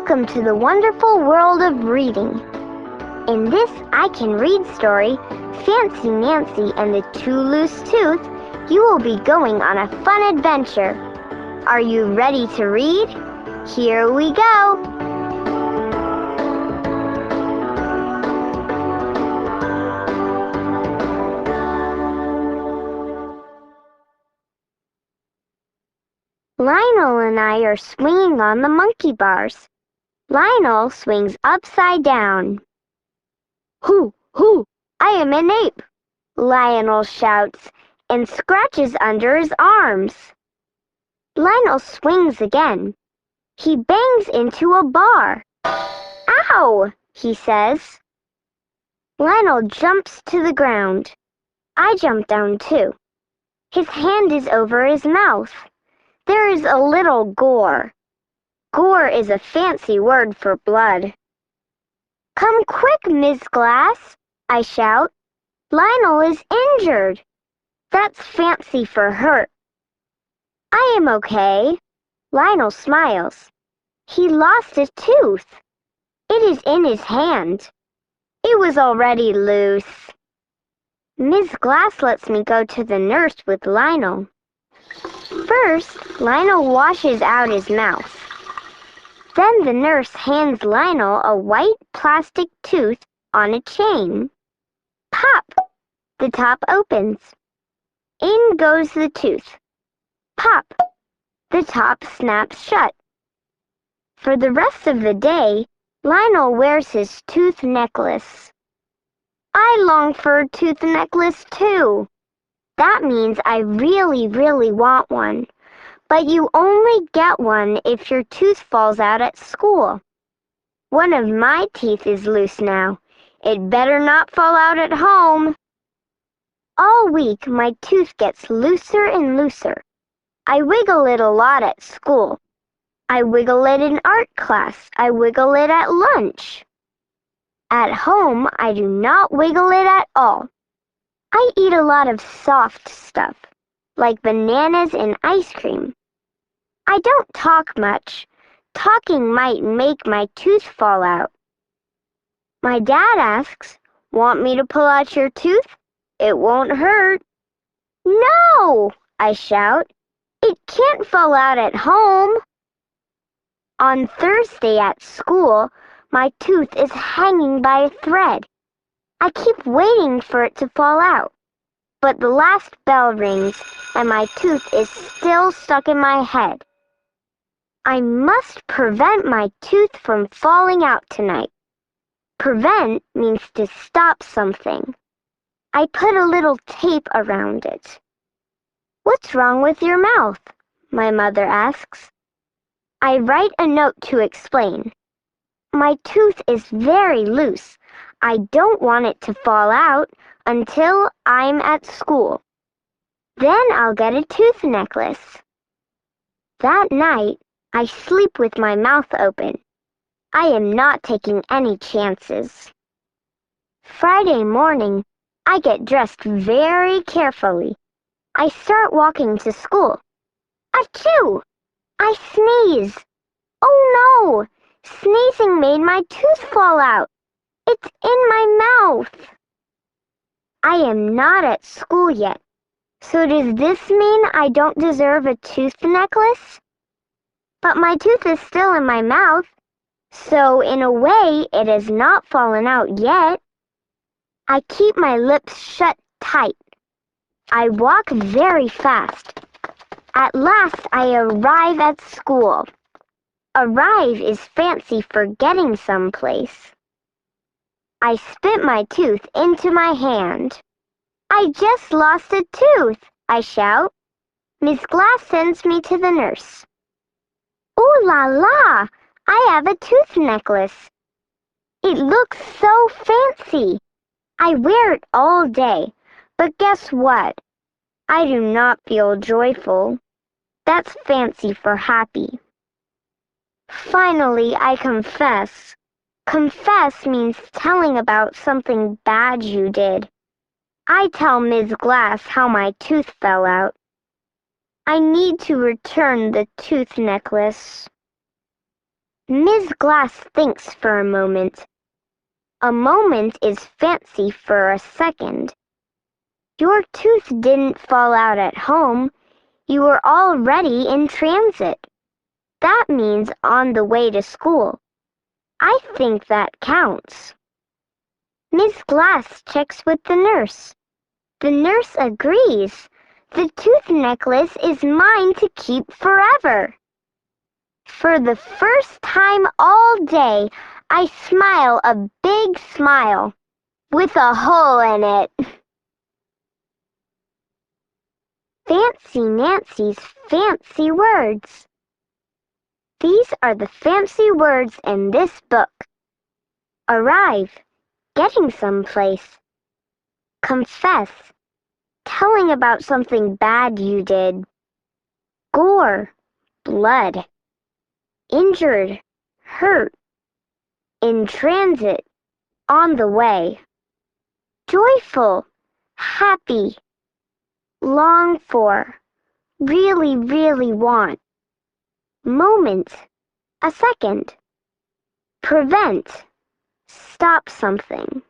Welcome to the wonderful world of reading. In this I Can Read story, Fancy Nancy and the Two Loose Tooth, you will be going on a fun adventure. Are you ready to read? Here we go! Lionel and I are swinging on the monkey bars. Lionel swings upside down. "Hoo, hoo, I am an ape," Lionel shouts and scratches under his arms. Lionel swings again. He bangs into a bar. "Ow," he says. Lionel jumps to the ground. I jump down too. His hand is over his mouth. There is a little gore. Gore is a fancy word for blood. "Come quick, Miss Glass," I shout. "Lionel is injured." That's fancy for hurt. "I am okay." Lionel smiles. He lost a tooth. It is in his hand. It was already loose. Miss Glass lets me go to the nurse with Lionel. First, Lionel washes out his mouth. Then the nurse hands Lionel a white plastic tooth on a chain. Pop! The top opens. In goes the tooth. Pop! The top snaps shut. For the rest of the day, Lionel wears his tooth necklace. I long for a tooth necklace too. That means I really, really want one. But you only get one if your tooth falls out at school. One of my teeth is loose now. It better not fall out at home. All week, my tooth gets looser and looser. I wiggle it a lot at school. I wiggle it in art class. I wiggle it at lunch. At home, I do not wiggle it at all. I eat a lot of soft stuff, like bananas and ice cream. I don't talk much. Talking might make my tooth fall out. My dad asks, "Want me to pull out your tooth? It won't hurt." "No!" I shout. "It can't fall out at home." On Thursday at school, my tooth is hanging by a thread. I keep waiting for it to fall out. But the last bell rings and my tooth is still stuck in my head. I must prevent my tooth from falling out tonight. Prevent means to stop something. I put a little tape around it. "What's wrong with your mouth?" my mother asks. I write a note to explain. My tooth is very loose. I don't want it to fall out until I'm at school. Then I'll get a tooth necklace. That night, I sleep with my mouth open. I am not taking any chances. Friday morning, I get dressed very carefully. I start walking to school. Achoo! I sneeze. Oh no! Sneezing made my tooth fall out. It's in my mouth. I am not at school yet. So does this mean I don't deserve a tooth necklace? But my tooth is still in my mouth, so in a way it has not fallen out yet. I keep my lips shut tight. I walk very fast. At last I arrive at school. Arrive is fancy for getting someplace. I spit my tooth into my hand. "I just lost a tooth," I shout. Miss Glass sends me to the nurse. "Ooh la la! I have a tooth necklace. It looks so fancy. I wear it all day, but guess what? I do not feel joyful. That's fancy for happy." Finally, I confess. Confess means telling about something bad you did. I tell Ms. Glass how my tooth fell out. I need to return the tooth necklace. Ms. Glass thinks for a moment. A moment is fancy for a second. Your tooth didn't fall out at home. You were already in transit. That means on the way to school. I think that counts. Miss Glass checks with the nurse. The nurse agrees. The tooth necklace is mine to keep forever. For the first time all day, I smile a big smile with a hole in it. Fancy Nancy's fancy words. These are the fancy words in this book. Arrive, getting someplace. Confess, telling about something bad you did. Gore, blood. Injured, hurt. In transit, on the way. Joyful, happy. Long for, really, really want. Moment, a second. Prevent, stop something.